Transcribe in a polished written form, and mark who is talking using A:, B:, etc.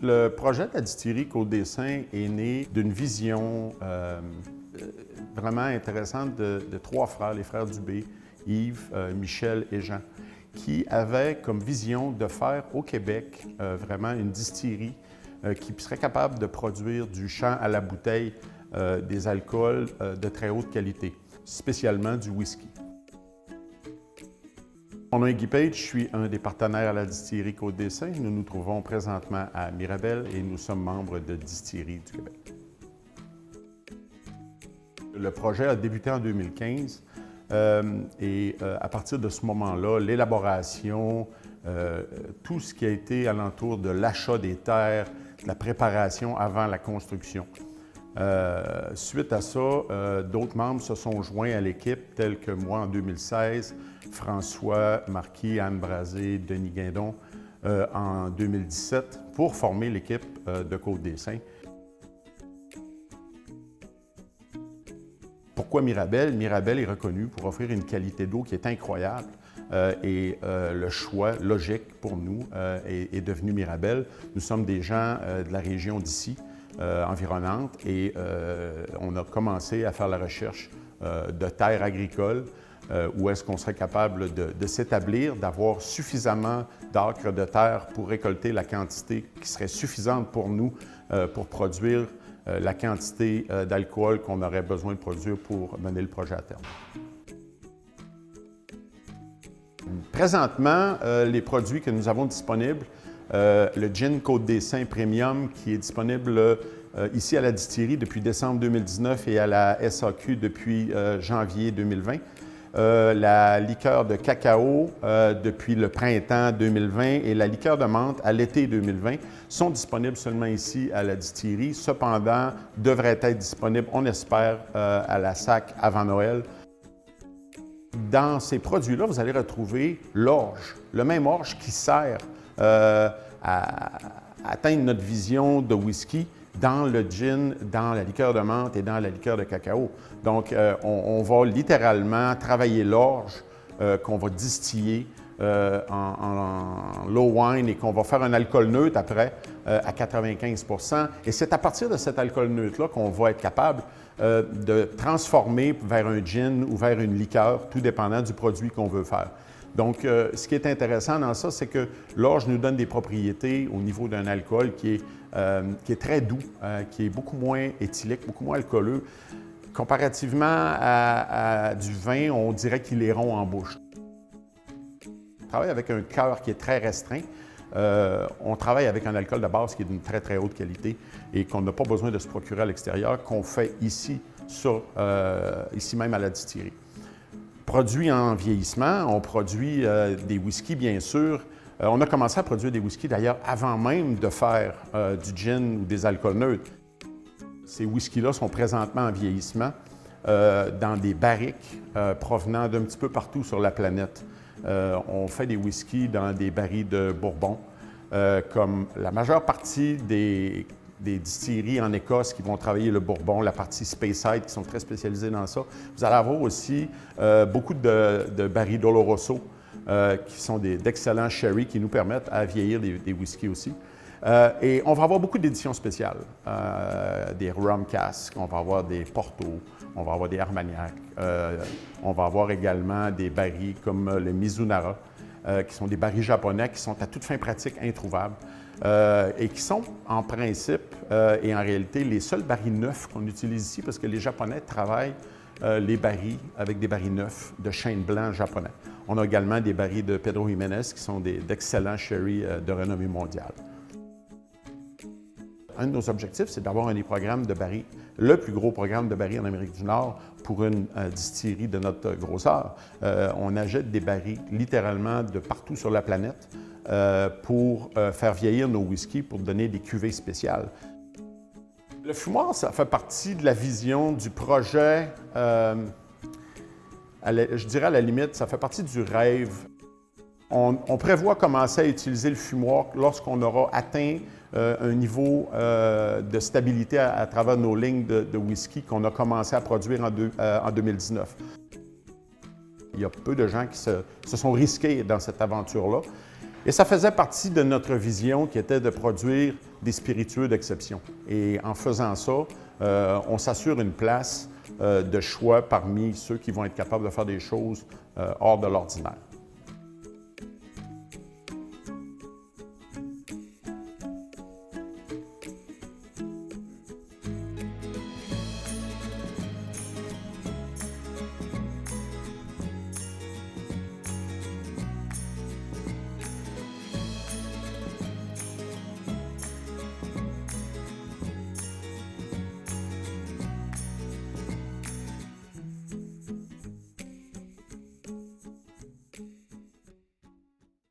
A: Le projet de la distillerie Côte-des-Saints est né d'une vision vraiment intéressante de trois frères, les frères Dubé, Yves, Michel et Jean, qui avaient comme vision de faire au Québec vraiment une distillerie qui serait capable de produire du champ à la bouteille des alcools de très haute qualité, spécialement du whisky. Mon nom est Guy Page, je suis un des partenaires à la distillerie Côte-des-Saints. Nous nous trouvons présentement à Mirabel et nous sommes membres de Distilleries du Québec. Le projet a débuté en 2015 et à partir de ce moment-là, l'élaboration, tout ce qui a été alentour de l'achat des terres, de la préparation avant la construction. Suite à ça, d'autres membres se sont joints à l'équipe, tels que moi en 2016, François Marquis, Anne Brazé, Denis Guindon en 2017 pour former l'équipe de Côte-des-Saints. Pourquoi Mirabel? Mirabel est reconnu pour offrir une qualité d'eau qui est incroyable et le choix logique pour nous est devenu Mirabel. Nous sommes des gens de la région d'ici, environnante, et on a commencé à faire la recherche de terres agricoles où est-ce qu'on serait capable de s'établir, d'avoir suffisamment d'acres de terre pour récolter la quantité qui serait suffisante pour nous pour produire la quantité d'alcool qu'on aurait besoin de produire pour mener le projet à terme. Présentement, les produits que nous avons disponibles, le gin Côte-des-Saints Premium qui est disponible ici à la distillerie depuis décembre 2019 et à la SAQ depuis janvier 2020. La liqueur de cacao depuis le printemps 2020 et la liqueur de menthe à l'été 2020 sont disponibles seulement ici à la distillerie. Cependant, devraient être disponibles, on espère, à la SAC avant Noël. Dans ces produits-là, vous allez retrouver l'orge, le même orge qui sert à atteindre notre vision de whisky dans le gin, dans la liqueur de menthe et dans la liqueur de cacao. Donc, on va littéralement travailler l'orge qu'on va distiller en low wine et qu'on va faire un alcool neutre après à 95 %. Et c'est à partir de cet alcool neutre-là qu'on va être capable de transformer vers un gin ou vers une liqueur, tout dépendant du produit qu'on veut faire. Donc, ce qui est intéressant dans ça, c'est que l'orge nous donne des propriétés au niveau d'un alcool qui est très doux, qui est beaucoup moins éthylique, beaucoup moins alcooleux. Comparativement à du vin, on dirait qu'il est rond en bouche. On travaille avec un cœur qui est très restreint. On travaille avec un alcool de base qui est d'une très, très haute qualité et qu'on n'a pas besoin de se procurer à l'extérieur, qu'on fait ici, ici même à la distillerie. Produit en vieillissement, on produit des whiskies, bien sûr. On a commencé à produire des whiskies, d'ailleurs, avant même de faire du gin ou des alcools neutres. Ces whiskies-là sont présentement en vieillissement dans des barriques provenant d'un petit peu partout sur la planète. On fait des whiskies dans des barils de Bourbon, comme la majeure partie des distilleries en Écosse qui vont travailler le Bourbon, la partie Speyside qui sont très spécialisées dans ça. Vous allez avoir aussi beaucoup de barils d'Oloroso qui sont d'excellents sherry qui nous permettent à vieillir des whiskies aussi. Et on va avoir beaucoup d'éditions spéciales, des rum casks, on va avoir des Porto, on va avoir des Armagnac, on va avoir également des barils comme le Mizunara, qui sont des barils japonais qui sont à toute fin pratique introuvables et qui sont en principe et en réalité les seuls barils neufs qu'on utilise ici parce que les Japonais travaillent les barils avec des barils neufs de chêne blanc japonais. On a également des barils de Pedro Jiménez qui sont d'excellents sherry de renommée mondiale. Un de nos objectifs, c'est d'avoir un des programmes de barils, le plus gros programme de barils en Amérique du Nord pour une distillerie de notre grosseur. On achète des barils littéralement de partout sur la planète pour faire vieillir nos whiskies, pour donner des cuvées spéciales. Le fumoir, ça fait partie de la vision du projet, je dirais à la limite, ça fait partie du rêve. On prévoit commencer à utiliser le fumoir lorsqu'on aura atteint un niveau de stabilité à travers nos lignes de whisky qu'on a commencé à produire en 2019. Il y a peu de gens qui se sont risqués dans cette aventure-là. Et ça faisait partie de notre vision qui était de produire des spiritueux d'exception. Et en faisant ça, on s'assure une place de choix parmi ceux qui vont être capables de faire des choses hors de l'ordinaire.